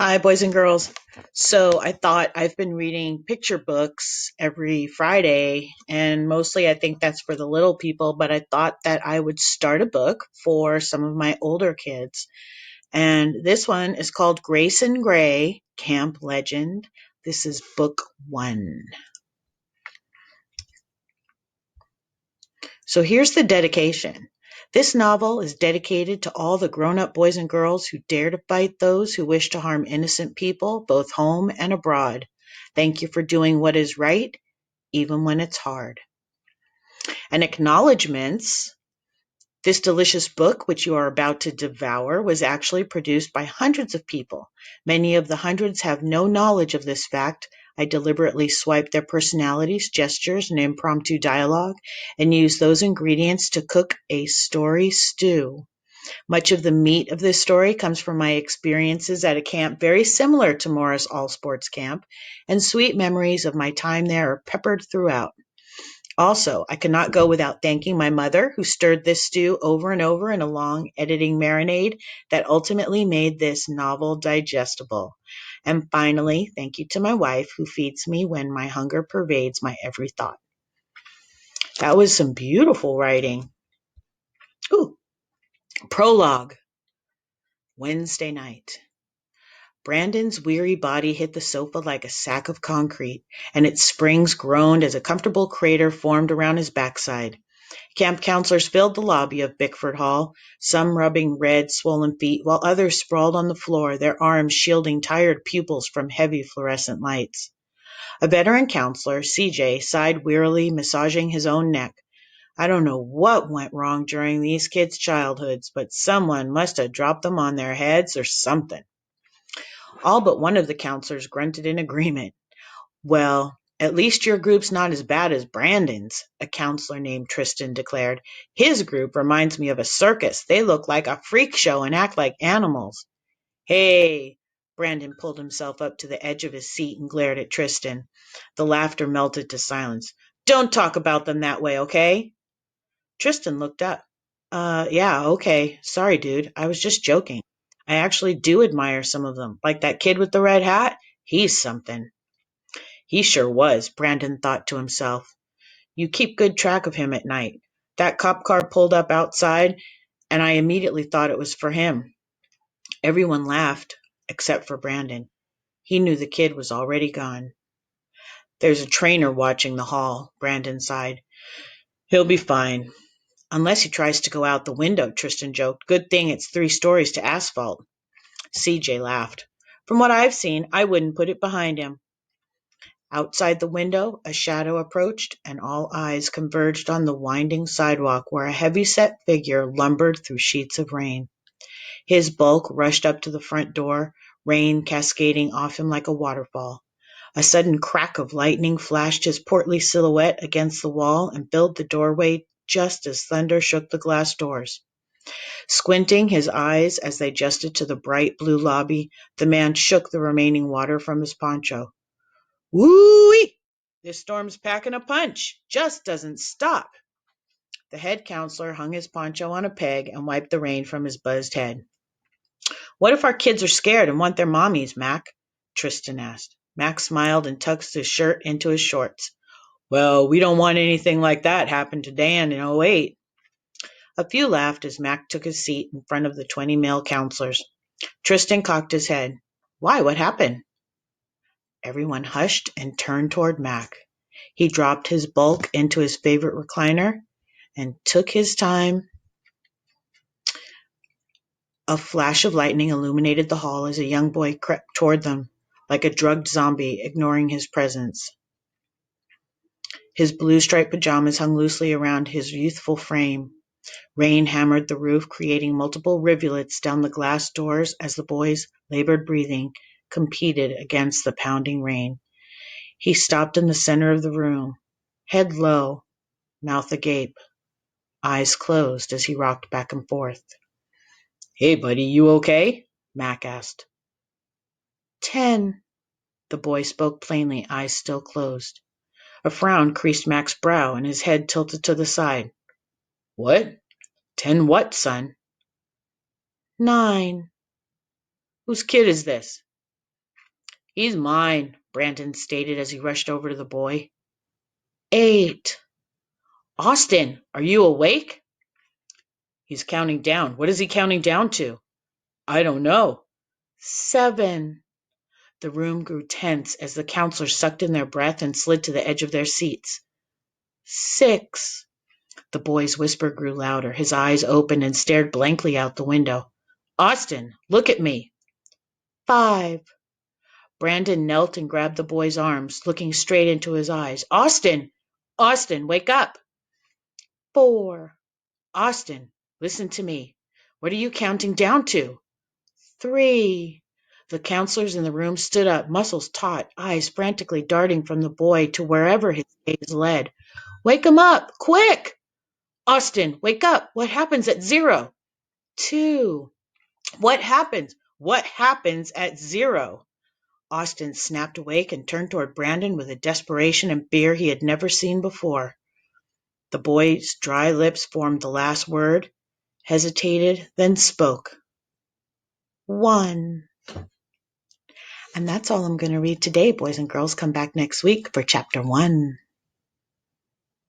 Hi, boys and girls. So I thought I've been reading picture books every Friday, and mostly I think that's for the little people, but I thought that I would start a book for some of my older kids. And this one is called Greyson Gray, Camp Legend. This is book one. So here's the dedication. This novel is dedicated to all the grown-up boys and girls who dare to fight those who wish to harm innocent people, both home and abroad. Thank you for doing what is right, even when it's hard. And acknowledgments. This delicious book, which you are about to devour, was actually produced by hundreds of people. Many of the hundreds have no knowledge of this fact. I deliberately swiped their personalities, gestures, and impromptu dialogue and used those ingredients to cook a story stew. Much of the meat of this story comes from my experiences at a camp very similar to Morris All Sports Camp, and sweet memories of my time there are peppered throughout. Also, I could not go without thanking my mother, who stirred this stew over and over in a long editing marinade that ultimately made this novel digestible. And finally, thank you to my wife, who feeds me when my hunger pervades my every thought. That was some beautiful writing. Ooh, prologue. Wednesday night. Brandon's weary body hit the sofa like a sack of concrete, and its springs groaned as a comfortable crater formed around his backside. Camp counselors filled the lobby of Bickford Hall, some rubbing red, swollen feet, while others sprawled on the floor, their arms shielding tired pupils from heavy fluorescent lights. A veteran counselor, CJ, sighed wearily, massaging his own neck. I don't know what went wrong during these kids' childhoods, but someone must have dropped them on their heads or something. All but one of the counselors grunted in agreement. Well, at least your group's not as bad as Brandon's, a counselor named Tristan declared. His group reminds me of a circus. They look like a freak show and act like animals. Hey! Brandon pulled himself up to the edge of his seat and glared at Tristan. The laughter melted to silence. Don't talk about them that way, okay? Tristan looked up. Yeah, okay. Sorry, dude. I was just joking. I actually do admire some of them. Like that kid with the red hat? He's something. He sure was, Brandon thought to himself. You keep good track of him at night. That cop car pulled up outside, and I immediately thought it was for him. Everyone laughed, except for Brandon. He knew the kid was already gone. There's a trainer watching the hall, Brandon sighed. He'll be fine. Unless he tries to go out the window, Tristan joked. Good thing it's 3 stories to asphalt. CJ laughed. From what I've seen, I wouldn't put it behind him. Outside the window, a shadow approached, and all eyes converged on the winding sidewalk where a heavy-set figure lumbered through sheets of rain. His bulk rushed up to the front door, rain cascading off him like a waterfall. A sudden crack of lightning flashed his portly silhouette against the wall and filled the doorway just as thunder shook the glass doors. Squinting his eyes as they adjusted to the bright blue lobby, the man shook the remaining water from his poncho. Woo-wee! This storm's packing a punch. Just doesn't stop. The head counselor hung his poncho on a peg and wiped the rain from his buzzed head. What if our kids are scared and want their mommies, Mac? Tristan asked. Mac smiled and tucked his shirt into his shorts. Well, we don't want anything like that happen to Dan in '08. A few laughed as Mac took his seat in front of the 20 male counselors. Tristan cocked his head. Why? What happened? Everyone hushed and turned toward Mac. He dropped his bulk into his favorite recliner and took his time. A flash of lightning illuminated the hall as a young boy crept toward them, like a drugged zombie, ignoring his presence. His blue-striped pajamas hung loosely around his youthful frame. Rain hammered the roof, creating multiple rivulets down the glass doors as the boy's labored breathing competed against the pounding rain. He stopped in the center of the room, head low, mouth agape, eyes closed as he rocked back and forth. Hey, buddy, you okay? Mac asked. 10. The boy spoke plainly, eyes still closed. A frown creased Mac's brow and his head tilted to the side. What? 10 what, son? 9. Whose kid is this? He's mine, Brandon stated as he rushed over to the boy. 8. Austin, are you awake? He's counting down. What is he counting down to? I don't know. 7. The room grew tense as the counselors sucked in their breath and slid to the edge of their seats. 6. The boy's whisper grew louder. His eyes opened and stared blankly out the window. Austin, look at me. 5. Brandon knelt and grabbed the boy's arms, looking straight into his eyes. Austin! Austin, wake up! 4. Austin, listen to me. What are you counting down to? 3. The counselors in the room stood up, muscles taut, eyes frantically darting from the boy to wherever his gaze led. Wake him up! Quick! Austin, wake up! What happens at 0? 2. What happens? What happens at 0? Austin snapped awake and turned toward Brandon with a desperation and fear he had never seen before. The boy's dry lips formed the last word, hesitated, then spoke. 1. And that's all I'm going to read today, boys and girls. Come back next week for chapter 1.